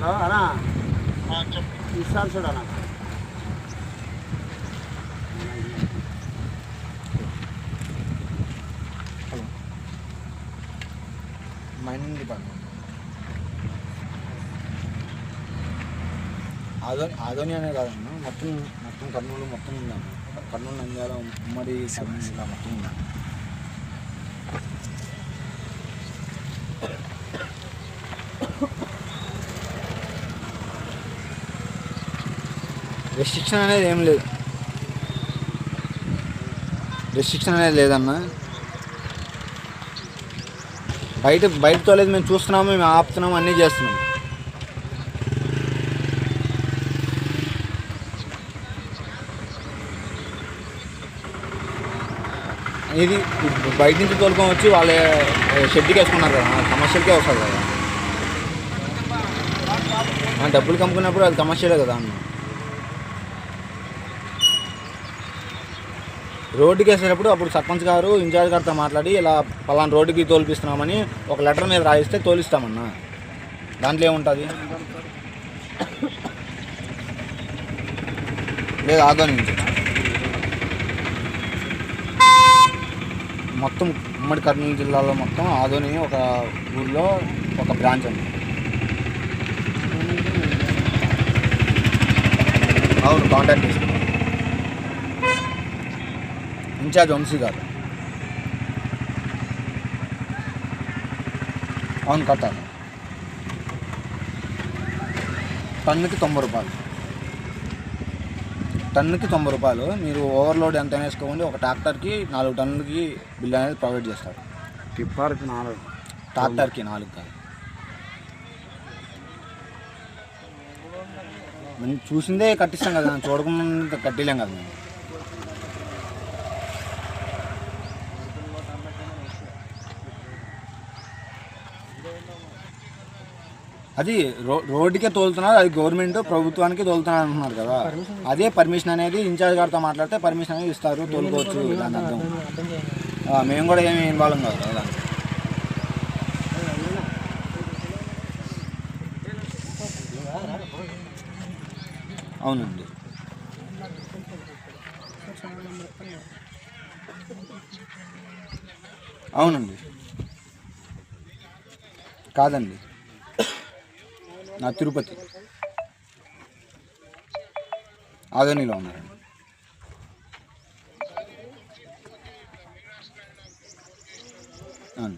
Hello అన్నా ఇస్తాను చూడన్నా. మైనింగ్ డిపార్ట్మెంట్ ఆదోని అనే కాదన్నా, మొత్తం కర్నూలు మొత్తం ఉందన్న. కర్నూలు నంద్యాల ఉమ్మడి ఇలా మొత్తం ఉందన్న. రెస్ట్రిక్షన్ అనేది ఏం లేదు, రెస్ట్రిక్షన్ అనేది లేదన్నా. బయట తోలేదు, మేము చూస్తున్నాము, మేము ఆపుతున్నాము, అన్నీ చేస్తున్నాము. ఇది బయట నుంచి తోలుకొని వచ్చి వాళ్ళ షెడ్కి వేసుకున్నారు కదా, కమర్షియల్కే వస్తుంది కదా. డబ్బులు కమ్ముకున్నప్పుడు అది కమర్షియలే కదా అన్న. రోడ్డుకి వేసేటప్పుడు అప్పుడు సర్పంచ్ గారు ఇన్ఛార్జ్ గారితో మాట్లాడి ఇలా పలానా రోడ్డుకి తోలిపిస్తున్నామని ఒక లెటర్ మీద రాయిస్తే తోలిస్తామన్నా. దాంట్లో ఏముంటుంది? లేదు, ఆదోని నుంచి మొత్తం ఉమ్మడి కర్నూలు జిల్లాలో మొత్తం ఆదోని ఒక ఊళ్ళో ఒక బ్రాంచ్ ఉంది. అవును, కాంటాక్ట్ చేసుకున్నాం. ఇన్ఛార్జ్ వంశీ గారు. అవును, కట్టాలి. టన్నుకి 90 రూపాయలు. టన్నుకి 90 రూపాయలు. మీరు ఓవర్లోడ్ ఎంత వేసుకోండి, ఒక ట్రాక్టర్కి 4 టన్నులకి బిల్ అనేది ప్రొవైడ్ చేస్తారు. టిప్పర్కి 4, ట్రాక్టర్కి 4 కాదు. మేము చూసిందే కట్టిస్తాం కదా, చూడకుండా కట్టిలేం కదా మేము. అది రోడ్డుకే తోలుతున్నారు, అది గవర్నమెంట్ ప్రభుత్వానికి తోలుతున్నారు అంటున్నారు కదా. అదే పర్మిషన్ అనేది ఇన్ఛార్జ్ గారితో మాట్లాడితే పర్మిషన్ అనేది ఇస్తారు, తోలుకోవచ్చు. దాని అర్థం మేము కూడా ఏమి ఇన్వాల్వ్ కాదు కదా. అవునండి, అవునండి. కాదండి, నా తిరుపతి ఆదోనిలో ఉన్నారండి. అవును.